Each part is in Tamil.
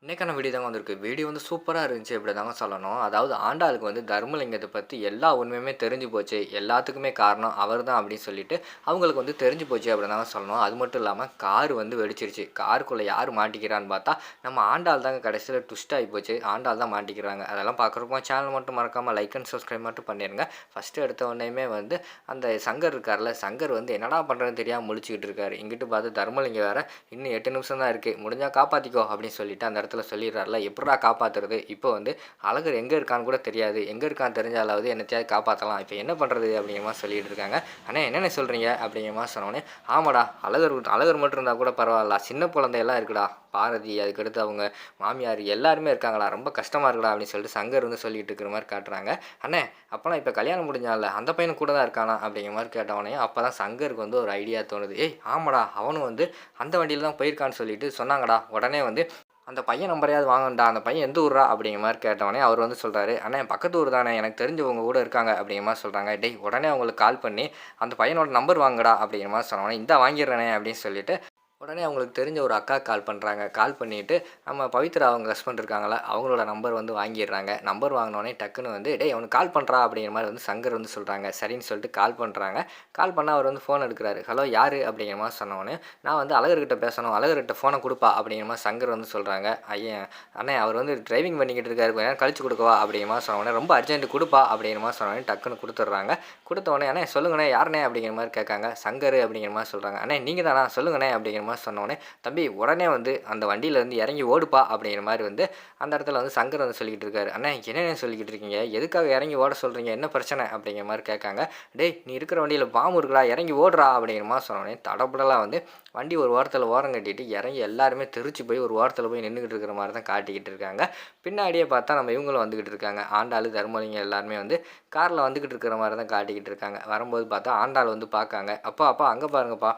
இன்னைக்கான வீடியோ தாங்க வந்திருக்கு. வீடியோ வந்து சூப்பரா இருந்துச்சு அப்படி தாங்க சொல்லணும். அதாவது ஆண்டாளுக்கு வந்து தர்மலிங்கத்த பத்தி எல்லா உண்மையுமே தெரிஞ்சு போச்சு. எல்லாத்துக்குமே காரணம் அவர் தான் அப்படின்னு சொல்லிட்டு, அவங்களுக்கு வந்து தெரிஞ்சு போச்சு அப்படி தாங்க சொல்லணும். அது மட்டும் இல்லாம கார் வந்து வெடிச்சிருச்சு. காருக்குள்ள யார் மாட்டிக்கிறான்னு பார்த்தா, நம்ம ஆண்டாள் தாங்க கடைசியில ட்விஸ்ட் ஆயி போச்சு. ஆண்டாள் தான் மாட்டிக்கிறாங்க. அதெல்லாம் பார்க்குறப்போ சேனல் மட்டும் மறக்காம லைக் அண்ட் சப்ஸ்கிரைப் மட்டும் பண்ணிருங்க. ஃபர்ஸ்ட்டு எடுத்த உடனேயுமே வந்து அந்த சங்கர் இருக்கார்ல, சங்கர் வந்து என்னடா பண்றதுன்னு தெரியாம முழிச்சுக்கிட்டு இருக்காரு. இங்கிட்டு பார்த்து தர்மலிங்கம் வேற இன்னும் 8 நிமிஷம் தான் இருக்கு. முடிஞ்சா காப்பாத்திக்கோ அப்படின்னு சொல்லிட்டு அந்த இடத்துல சொல்லிடுறாருல. எப்புட்றா காப்பாத்துறது? இப்போ வந்து அழகர் எங்க இருக்கான்னு கூட தெரியாது. எங்க இருக்கான்னு தெரிஞ்சாலாவது என்னத்தையாவது காப்பாத்தலாம். இப்போ என்ன பண்றது? அப்படிங்கிற மாரி சொல்லிட்டு இருக்காங்க. அண்ணே என்னண்ணே சொல்றீங்க? அப்படிங்கிற மாரி சொன்னோனே, ஆமாடா அழகர் அழகர் மட்டும் இருந்தா கூட பரவாயில்ல. சின்ன குழந்தையெல்லாம் இருக்குடா. பாரதி, அதுக்கடுத்து அவங்க மாமியார் எல்லாருமே இருக்காங்கடா. ரொம்ப கஷ்டமா இருக்குடா அப்படின்னு சொல்லிட்டு சங்கர் வந்து சொல்லிட்டு இருக்கிற மாரி காட்டுறாங்க. அண்ணே அப்பனா இப்போ கல்யாணம் முடிஞ்சான்ல அந்த பையனும் கூட தான் இருக்கானா? அப்படிங்கிற மாரி கேட்டவொடனே அப்பதான் சங்கருக்கு வந்து ஒரு ஐடியா தோணுது. ஏய் ஆமாடா அவனும் வந்து அந்த வண்டியில தான் போயிருக்கான்னு சொல்லிட்டு சொன்னாங்கடா. உடனே வந்து அந்த பையன் நம்பரையாவது வாங்கணும்டா. அந்த பையன் எந்த ஊர்றா? அப்படிங்கிற மாரி கேட்டவொடனே அவர் வந்து சொல்றாரு, அண்ணே பக்கத்து ஊர் தானே எனக்கு தெரிஞ்சவங்க கூட இருக்காங்க அப்படிங்கிற மாரி சொல்றாங்க. டேய் உடனே அவங்களுக்கு கால் பண்ணி அந்த பையனோட நம்பர் வாங்குடா அப்படிங்கிற மாரி சொன்னோனே, இந்தா வாங்கிடுறேனே அப்படின்னு சொல்லிட்டு உடனே அவங்களுக்கு தெரிஞ்ச ஒரு அக்காக்கு கால் பண்ணுறாங்க. கால் பண்ணிட்டு நம்ம பவித்ரா அவங்க ஹஸ்பண்ட் இருக்காங்கல்ல, அவங்களோட நம்பர் வந்து வாங்கிடுறாங்க. நம்பர் வாங்கினோனே டக்குன்னு வந்து டேய் அவனுக்கு கால் பண்ணுறா அப்படிங்கிற மாரி வந்து சங்கர் வந்து சொல்கிறாங்க. சரின்னு சொல்லிட்டு கால் பண்ணுறாங்க. கால் பண்ணா அவர் வந்து ஃபோன் எடுக்கிறாரு. ஹலோ யாரு? அப்படிங்கிற மாரி சொன்னோனே, நான் வந்து அழகர்கிட்ட பேசணும். அழகர்கிட்ட ஃபோனை குடுப்பா அப்படிங்கிற மாரி சங்கர் வந்து சொல்கிறாங்க. ஐயன் அண்ணே அவர் வந்து டிரைவிங் பண்ணிக்கிட்டு இருக்காரு. கொஞ்ச நேரம் கழிச்சு குடுக்கவா? அப்படிங்கிற மாரி சொன்னோனே, ரொம்ப அர்ஜென்ட் குடுப்பா அப்படிங்கிற மாரி சொன்னோனே டக்குன்னு குடுத்துடுறாங்க. குடுத்தோனே, அண்ணே சொல்லுங்கண்ணே யாருண்ணே? அப்படிங்கிற மாரி கேட்காங்க. சங்கர் அப்படிங்கிற மாரி சொல்கிறாங்க. அண்ணே நீங்க தானா? சொல்லுங்கண்ணே அப்படிங்கிற மாரி சொன்னோனே, தம்பி உடனே வந்து அந்த வண்டியிலேருந்து இறங்கி ஓடுப்பா அப்படிங்கிற மாரி வந்து அந்த இடத்துல வந்து சங்கர் வந்து சொல்லிக்கிட்டு இருக்காரு. அண்ணே என்னண்ணே சொல்லிக்கிட்டு இருக்கீங்க? எதுக்காக இறங்கி ஓட சொல்கிறீங்க? என்ன பிரச்சனை? அப்படிங்கிற மாரி கேட்காங்க. டேய் நீ இருக்கிற வண்டியில் பாம்பு இருக்குடா இறங்கி ஓடுறா அப்படிங்கிற மாரி சொன்னோனே தடபுடலாக வந்து வண்டி ஒரு ஓரத்தில் ஓரம் கட்டிட்டு இறங்கி எல்லாருமே தெரிச்சு போய் ஒரு ஓரத்தில் போய் நின்றுக்கிட்டு இருக்கிற மாதிரி தான் காட்டிக்கிட்டு இருக்காங்க. பின்னாடியே பார்த்தா நம்ம இவங்களும் வந்துக்கிட்டு இருக்காங்க. ஆண்டாளு தர்மலிங்கம் எல்லாருமே வந்து காரில் வந்துக்கிட்டு இருக்கிற மாதிரி தான் காட்டிக்கிட்டு இருக்காங்க. வரும்போது பார்த்தா ஆண்டாள் வந்து பார்க்காங்க. அப்பா அப்பா அங்கே பாருங்கப்பா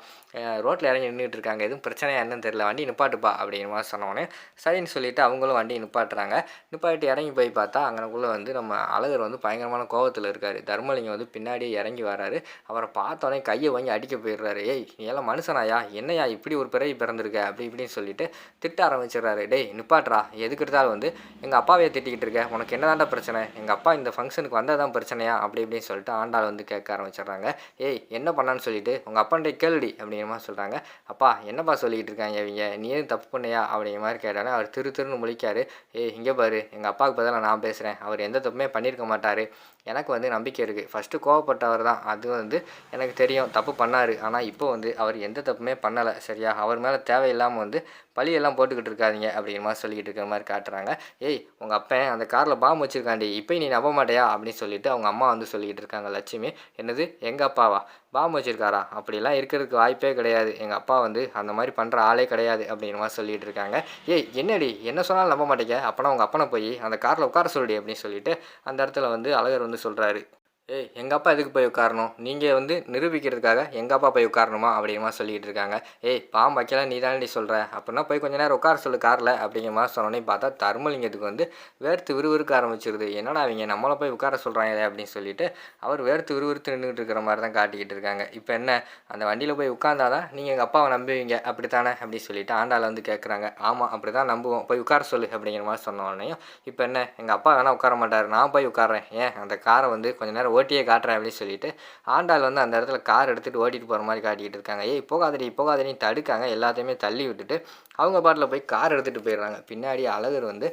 ரோட்டில் இறங்கி நின்றுட்டு இருக்காங்க. எதுவும் பிரச்சனையா என்னன்னு தெரியல. வண்டி நிப்பாட்டுப்பா அப்படிங்கிற மாதிரி சொன்னோடனே சரின்னு சொல்லிட்டு அவங்களும் வண்டியை நிப்பாட்டுறாங்க. நிப்பாட்டி இறங்கி போய் பார்த்தா அங்கனக்குள்ளே வந்து நம்ம அழகர் வந்து பயங்கரமான கோவத்தில் இருக்கார். தர்மலிங்கம் வந்து பின்னாடியே இறங்கி வராரு. அவரை பார்த்தோன்னே கையை வாங்கி அடிக்க போயிடுறாரு. ஏய் நீ எல்லாம் மனுஷனாயா? என்னையா இப்படி ஒரு பிறவி பிறந்திருக்க? அப்படி இப்படின்னு சொல்லிட்டு திட்ட ஆரம்பிச்சிடுறாரு. டேய் நிப்பாட்றா எதுக்கு எடுத்தாலும் வந்து எங்கள் அப்பாவே திட்டிக்கிட்டு இருக்க. உனக்கு என்னதான்டா பிரச்சனை? எங்கள் அப்பா இந்த ஃபங்க்ஷனுக்கு வந்தால் தான் பிரச்சனையா? அப்படி இப்படின்னு சொல்லிட்டு ஆண்டாள் வந்து கேட்க ஆரம்பிச்சிடுறாங்க. ஏய் என்ன பண்ணான்னு சொல்லிட்டு உங்கள் அப்பான்ட்டே கேளுடி அப்படிங்கிற மாதிரி சொல்கிறாங்க. அப்பா என்னப்பா சொல்லிக்கிட்டு இருக்காங்க இவங்க? நீ எதுவும் தப்பு பண்ணியா? அப்படிங்கிற மாதிரி கேட்டாலே அவர் திருன்னு முழிக்காரு. ஏய் இங்கே பாரு எங்கள் அப்பாவுக்கு பதிலாக நான் பேசுகிறேன். அவர் எந்த தப்புமே பண்ணியிருக்க மாட்டார். எனக்கு வந்து நம்பிக்கை இருக்குது. ஃபஸ்ட்டு கோவப்பட்டவர் தான். அது வந்து எனக்கு தெரியும் தப்பு பண்ணார். ஆனால் இப்போ வந்து அவர் எந்த தப்புமே பண்ணலை சரியா? அவர் மேலே தேவையில்லாமல் வந்து பழியெல்லாம் போட்டுக்கிட்டு இருக்காதீங்க அப்படிங்கிற மாதிரி சொல்லிக்கிட்டு இருக்கிற மாதிரி காட்டுறாங்க. ஏய் உங்கள் அப்பன் அந்த காரில் பாம்பு வச்சுருக்காண்டி இப்போ நீ நம்ப மாட்டியா? அப்படின்னு சொல்லிட்டு அவங்க அம்மா வந்து சொல்லிக்கிட்டு இருக்காங்க. லட்சுமி என்னது எங்கள் அப்பாவா? பாம்பு வச்சுருக்காரா? அப்படிலாம் இருக்கிறதுக்கு வாய்ப்பே கிடையாது. எங்கள் அப்பா வந்து அந்த மாதிரி பண்ணுற ஆளே கிடையாது அப்படிங்கிற மாதிரி சொல்லிகிட்டு இருக்காங்க. ஏய் என்னடி என்ன சொன்னாலும் நம்ப மாட்டேங்க. அப்போனா உங்கள் அப்பனை போய் அந்த காரில் உட்கார சொல்லுடி அப்படின்னு சொல்லிட்டு அந்த இடத்துல வந்து அழகர் வந்து சொல்கிறாரு. ஏய் எங்கள் அப்பா எதுக்கு போய் உட்காரணும்? நீங்கள் வந்து நிரூபிக்கிறதுக்காக எங்கள் அப்பா போய் உட்காரணுமா? அப்படிங்கிற மாதிரி சொல்லிகிட்டு இருக்காங்க. ஏய் பாம்பு வைக்கலாம் நீ தானடி சொல்கிற. அப்படின்னா போய் கொஞ்ச நேரம் உட்கார சொல்லு காரில் அப்படிங்கிற மாதிரி சொன்னோன்னே பார்த்தா தர்மலிங்கத்துக்கு வந்து வேர்த்து விறுவிறுக்க ஆரம்பிச்சிருது. என்னடா அவங்க நம்மளை போய் உட்கார சொல்கிறாங்களே அப்படின்னு சொல்லிட்டு அவர் வேர்த்து விறுவிறுத்து நின்றுட்டு இருக்கிற மாதிரி தான் காட்டிக்கிட்டு இருக்காங்க. இப்போ என்ன அந்த வண்டியில் போய் உட்காந்தாதான் நீங்கள் எங்கள் அப்பாவை நம்புவீங்க அப்படித்தானே அப்படின்னு சொல்லிட்டு ஆண்டாள் வந்து கேட்குறாங்க. ஆமாம் அப்படி தான் நம்புவோம். போய் உட்கார சொல்லு அப்படிங்கிற மாதிரி சொன்னோடனையும் இப்போ என்ன எங்கள் அப்பா வேணால் உட்கார மாட்டார். நான் போய் உட்காரேன். ஏன் அந்த காரை வந்து கொஞ்சம் நேரம் ஓட்டியே காட்டுறேன் அப்படின்னு சொல்லிட்டு ஆண்டாள் வந்து அந்த இடத்துல கார் எடுத்துகிட்டு ஓட்டிகிட்டு போகிற மாதிரி காட்டிக்கிட்டு இருக்காங்க. ஏய் போகாதடி தடுக்காங்க. எல்லாத்தையுமே தள்ளி விட்டுட்டு அவங்க பாட்டில் போய் கார் எடுத்துகிட்டு போயிடுறாங்க. பின்னாடி அழகர் வந்து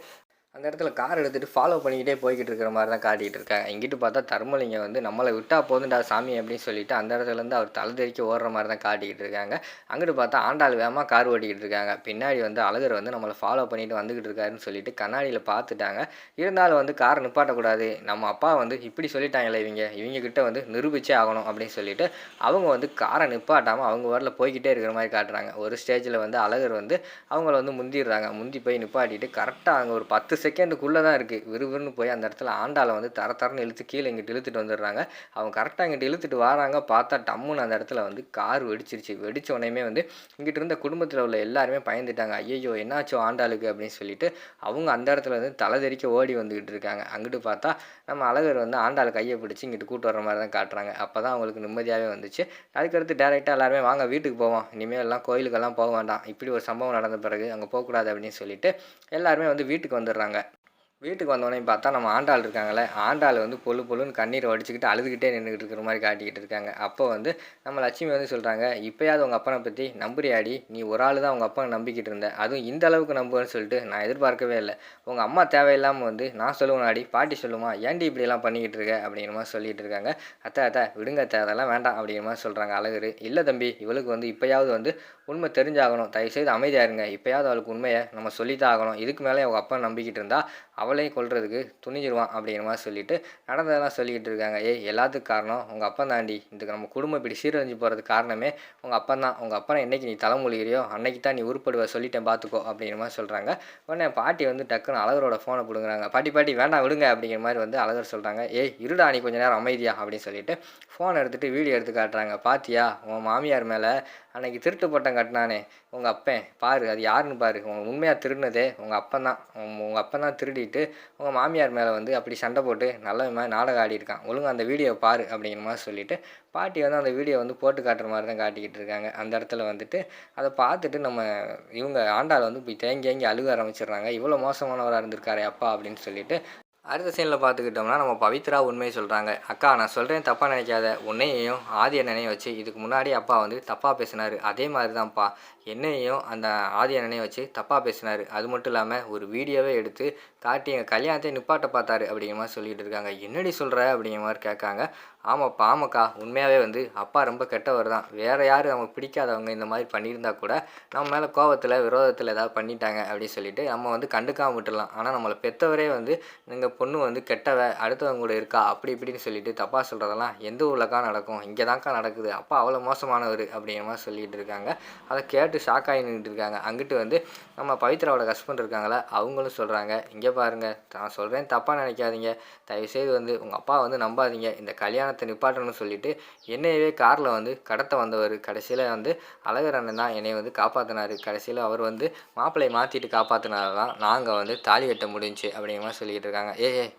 அந்த இடத்துல கார் எடுத்துகிட்டு ஃபாலோ பண்ணிக்கிட்டே போய்கிட்டு இருக்கிற மாதிரி தான் காட்டிகிட்டு இருக்காங்க. இங்கிட்டு பார்த்தா தர்மலிங்கம் வந்து நம்மளை விட்டா போதுண்டா சாமி அப்படின்னு சொல்லிட்டு அந்த இடத்துலேருந்து அவர் தலை தெறிக்க ஓடுற மாதிரி தான் காட்டிக்கிட்டு இருக்காங்க. அங்கிட்டு பார்த்தா ஆண்டாள் வேகமாக கார் ஓட்டிக்கிட்டு இருக்காங்க. பின்னாடி வந்து அழகர் வந்து நம்மளை ஃபாலோ பண்ணிட்டு வந்துக்கிட்டு இருக்காருன்னு சொல்லிட்டு கண்ணாடியில் பார்த்துட்டாங்க. இருந்தாலும் வந்து காரை நிப்பாட்டக்கூடாது. நம்ம அப்பா வந்து இப்படி சொல்லிட்டாங்களே இவங்க கிட்ட வந்து நிரூபிச்சே ஆகணும் அப்படின்னு சொல்லிட்டு அவங்க வந்து காரை நிப்பாட்டாமல் அவங்க வரல போய்கிட்டே இருக்கிற மாதிரி காட்டுறாங்க. ஒரு ஸ்டேஜில் வந்து அழகர் வந்து அவங்கள வந்து முந்திடுறாங்க. முந்தி போய் நிப்பாட்டிட்டு கரெக்டாக அங்கே ஒரு 10 செகண்டுக்குள்ளே தான் இருக்குது. விறுவிறுன்னு போய் அந்த இடத்துல ஆண்டாள வந்து தரன்னு இழுத்து கீழே இங்கிட்டு இழுத்துட்டு வந்துடுறாங்க. அவங்க கரெக்டாக இங்கிட்டு இழுத்துட்டு வராங்க. பார்த்தா டம்முன்னு அந்த இடத்துல வந்து கார் வெடிச்சிருச்சு. வெடிச்ச உடனேயுமே வந்து இங்கிட்டு இருந்த குடும்பத்தில் உள்ள எல்லாருமே பயந்துட்டாங்க. ஐயையோ! என்னாச்சோ ஆண்டாளுக்கு அப்படின்னு சொல்லிட்டு அவங்க அந்த இடத்துல வந்து தலை தெறிக்க ஓடி வந்துக்கிட்டு இருக்காங்க. அங்கிட்டு பார்த்தா நம்ம அழகர் வந்து ஆண்டாள் கையை பிடிச்சி இங்கிட்டு கூட்டு வர மாதிரி தான் காட்டுறாங்க. அப்போ தான் அவங்களுக்கு நிம்மதியாகவே வந்துச்சு. அதுக்கடுத்து டேரெக்டாக எல்லாருமே வாங்க வீட்டுக்கு போவோம். இனிமேல் எல்லாம் கோயிலுக்கெல்லாம் போக வேண்டாம். இப்படி ஒரு சம்பவம் நடந்த பிறகு அங்கே போகக்கூடாது அப்படின்னு சொல்லிட்டு எல்லாருமே வந்து வீட்டுக்கு வந்துடுறாங்க. வீட்டுக்கு வந்தோடனே பார்த்தா நம்ம ஆண்டாள் இருக்காங்கல்ல, ஆண்டாள் வந்து பொழு பொழுன்னு கண்ணீரை வடிச்சுக்கிட்டு அழுதுகிட்டே நின்றுக்கிட்டு இருக்கிற மாதிரி காட்டிக்கிட்டு இருக்காங்க. அப்போ வந்து நம்ம லட்சுமி வந்து சொல்கிறாங்க, இப்போயாவது உங்கள் அப்பனை பற்றி நம்புறியாடி? நீ ஒரு ஆள் தான் உங்கள் அப்பனை நம்பிக்கிட்டு இருந்த, அதுவும் இந்த அளவுக்கு நம்புவேன்னு சொல்லிட்டு நான் எதிர்பார்க்கவே இல்லை. உங்கள் அம்மா தேவையில்லாமல் வந்து நான் சொல்லுவேனாடி, பாட்டி சொல்லுமா, ஏன்டி இப்படியெல்லாம் பண்ணிக்கிட்டு இருக்க அப்படிங்கிற மாதிரி சொல்லிட்டு இருக்காங்க. அத்தை விடுங்க அத்தை, அதெல்லாம் வேண்டாம் அப்படிங்கிற மாதிரி சொல்கிறாங்க அழகர். இல்லை தம்பி, இவளுக்கு வந்து இப்போயாவது வந்து உண்மை தெரிஞ்சாகணும், தயவுசெய்து அமைதியாக இருங்க, இப்போயாவது அவளுக்கு உண்மையை நம்ம சொல்லித்தான் ஆகணும். இதுக்கு மேலே அவங்க அப்பா நம்பிக்கிட்டு இருந்தா அவளையும் கொல்றதுக்கு துணிஞ்சிருவான் அப்படிங்கிற மாதிரி சொல்லிட்டு நடந்ததெல்லாம் சொல்லிக்கிட்டு இருக்காங்க. ஏய், எல்லாத்துக்கும் காரணம் உங்கள் அப்பன் தாண்டி, இதுக்கு நம்ம குடும்பம் இப்படி சீரழிஞ்சு போகிறதுக்கு காரணமே உங்கள் அப்பன் தான். உங்கள் அப்பனை என்னைக்கு நீ தலைமொழிகிறியோ அன்னைக்கு தான் நீ உருப்படுவ, சொல்லிட்டேன் பார்த்துக்கோ அப்படிங்கிற மாதிரி சொல்கிறாங்க. உடனே பாட்டி வந்து டக்குன்னு அழகரோட ஃபோனை பிடுங்குறாங்க. பாட்டி வேண்டாம் விடுங்க அப்படிங்கிற மாதிரி வந்து அழகர் சொல்கிறாங்க. ஏய் இருடா, நீ கொஞ்சம் நேரம் அமைதியா அப்படின்னு சொல்லிட்டு ஃபோனை எடுத்துகிட்டு வீடியோ எடுத்து காட்டுறாங்க. பாத்தியா உன் மாமியார் மேலே அன்னைக்கு திருட்டு பட்டம் கட்டினானே உங்கள் அப்பன், பாரு அது யாருன்னு பாரு, உங்கள் உண்மையாக திருடினதே உங்கள் அப்பன் தான். உங்கள் அப்பன் தான் திருடிட்டு உங்கள் மாமியார் மேலே வந்து அப்படி சண்டை போட்டு நல்ல மாதிரி நாடகம் ஆடிருக்கான், ஒழுங்கு அந்த வீடியோவை பாரு அப்படிங்கிற மாதிரி சொல்லிவிட்டு பாட்டி வந்து அந்த வீடியோ வந்து போட்டு காட்டுற மாதிரி தான் காட்டிக்கிட்டு இருக்காங்க. அந்த இடத்துல வந்துட்டு அதை பார்த்துட்டு நம்ம இவங்க ஆண்டாள் வந்து இப்படி தேங்கி அழுக ஆரம்பிச்சிடுறாங்க. இவ்வளோ மோசமானவராக இருந்திருக்காரே அப்பா அப்படின்னு சொல்லிட்டு அடுத்த சீனில் பார்த்துக்கிட்டோம்னா நம்ம பவித்ரா உண்மையை சொல்கிறாங்க. அக்கா நான் சொல்கிறேன் தப்பாக நினைக்காத, உன்னையையும் ஆதி அண்ணனையும் வச்சு இதுக்கு முன்னாடி அப்பா வந்து தப்பாக பேசினார், அதே மாதிரி தான்ப்பா என்னையும் அந்த ஆதி அண்ணனையும் வச்சு தப்பாக பேசினார். அது மட்டும் இல்லாமல் ஒரு வீடியோவே எடுத்து காட்டி எங்கள் கல்யாணத்தை நிப்பாட்ட பார்த்தாரு அப்படிங்கிற மாதிரி சொல்லிகிட்டு இருக்காங்க. என்னடி சொல்கிற அப்படிங்கிற மாதிரி கேட்காங்க. ஆமாக்கா உண்மையாகவே வந்து அப்பா ரொம்ப கெட்டவர் தான். வேறு யார் நமக்கு பிடிக்காதவங்க இந்த மாதிரி பண்ணியிருந்தா கூட நம்ம மேலே கோபத்தில் விரோதத்தில் ஏதாவது பண்ணிட்டாங்க அப்படின்னு சொல்லிட்டு நம்ம வந்து கண்டுக்காமல் விட்டுடலாம். ஆனால் நம்மளை பெற்றவரே வந்து எங்கள் பொண்ணு வந்து கெட்டவ, அடுத்தவங்க கூட இருக்கா அப்படி இப்படின்னு சொல்லிட்டு தப்பாக சொல்கிறதெல்லாம் எந்த ஊர்லக்கா நடக்கும், இங்கே தான்க்கா நடக்குது, அப்பா அவ்வளோ மோசமானவர் அப்படிங்கிற மாதிரி சொல்லிகிட்டு இருக்காங்க. அதை கேட்டு ஷாக்காகி நின்றுட்டு இருக்காங்க. அங்கிட்டு வந்து நம்ம பவித்ராவோட ஹஸ்பண்ட் இருக்காங்களா, அவங்களும் சொல்கிறாங்க, இங்கே பாருங்கள் நான் சொல்கிறேன் தப்பாக நினைக்காதீங்க, தயவுசெய்து வந்து உங்கள் அப்பா வந்து நம்பாதீங்க, இந்த கல்யாணத்தை நிப்பாட்டணும்னு சொல்லிட்டு என்னையவே காரில் வந்து கடத்த வந்தவர், கடைசியில் வந்து அழகர் அண்ணன் தான் என்னை வந்து காப்பாற்றினார், கடைசியில் அவர் வந்து மாப்பிள்ளையை மாற்றிட்டு காப்பாற்றினால தான் நாங்கள் வந்து தாலி கட்ட முடிஞ்சு அப்படிங்கிற மாதிரி சொல்லிக்கிட்டு இருக்காங்க.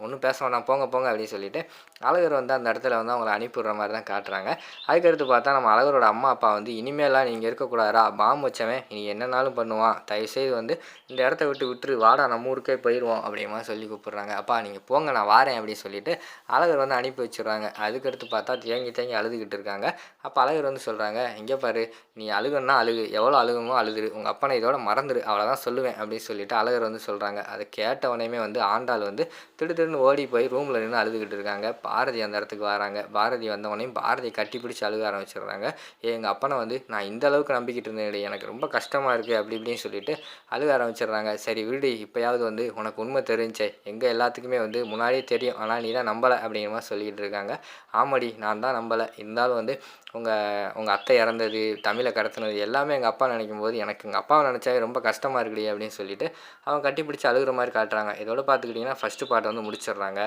ஒன்றும் பேச வேண்டாம் போங்க அப்படின்னு சொல்லிட்டு அழகர் வந்து அந்த இடத்துல வந்து அவங்கள அனுப்பிவிடுற மாதிரி தான் காட்டுறாங்க. அதுக்கடுத்து பார்த்தா நம்ம அழகரோட அம்மா அப்பா வந்து இனிமேலாம் நீங்கள் இருக்கக்கூடாதா, பாம்பு வச்சவன் இனி என்னன்னாலும் பண்ணுவான், தயவுசெய்து வந்து இந்த இடத்த விட்டுரு, வாடா நம்ம ஊருக்கே போயிடுவோம் அப்படிங்கிற மாதிரி சொல்லி கூப்பிட்றாங்க. அப்பா நீங்கள் போங்க நான் வாரேன் அப்படின்னு சொல்லிட்டு அழகர் வந்து அனுப்பி வச்சுடுறாங்க. அதுக்கடுத்து பார்த்தா தேங்கி அழுதுகிட்டு இருக்காங்க. அப்போ அழகர் வந்து சொல்கிறாங்க, இங்கே பாரு நீ அழுகன்னா அழுகு, எவ்வளோ அழுகணுமோ அழுதுரு, உங்கள் அப்பனை இதோட மறந்துடு, அவ்வளோதான் சொல்லுவேன் அப்படின்னு சொல்லிட்டு அழகர் வந்து சொல்கிறாங்க. அதை கேட்டவனையுமே வந்து ஆண்டாள் வந்து திடுன்னு ஓடி போய் ரூமில் நின்று அழுதுகிட்டு இருக்காங்க. பாரதி அந்த இடத்துக்கு வராங்க. பாரதி வந்தவனையும் பாரதியை கட்டி பிடிச்சி அழுக ஆரம்பிச்சிடுறாங்க. எங்கள் அப்பனை வந்து நான் இந்த அளவுக்கு நம்பிக்கிட்டு இருந்தேன், எனக்கு ரொம்ப கஷ்டமாக இருக்குது அப்படி இப்படின்னு சொல்லிட்டு அழுக ஆரம்பிச்சிடுறாங்க. சரி விடு, இப்போயாவது வந்து உனக்கு உண்மை தெரிஞ்சே, எங்கள் எல்லாத்துக்குமே வந்து முன்னாடியே தெரியும், ஆனால் நீ தான் நம்பலை அப்படிங்கிற மாதிரி சொல்லிக்கிட்டு இருக்காங்க. ஆமாடி நான் தான் நம்பலை, இருந்தாலும் வந்து உங்கள் அத்தை இறந்தது, தமிழை கடத்தினது எல்லாமே எங்கள் அப்பா நினைக்கும் போது எனக்கு எங்கள் அப்பாவை நினச்சாவே ரொம்ப கஷ்டமாக இருக்குடி அப்படின்னு சொல்லிட்டு அவங்க கட்டி பிடிச்சி அழுகிற மாதிரி காட்டுறாங்க. இதோட பார்த்துக்கிட்டிங்கன்னா ஃபஸ்ட்டு பார்ட்டை வந்து முடிச்சிடுறாங்க.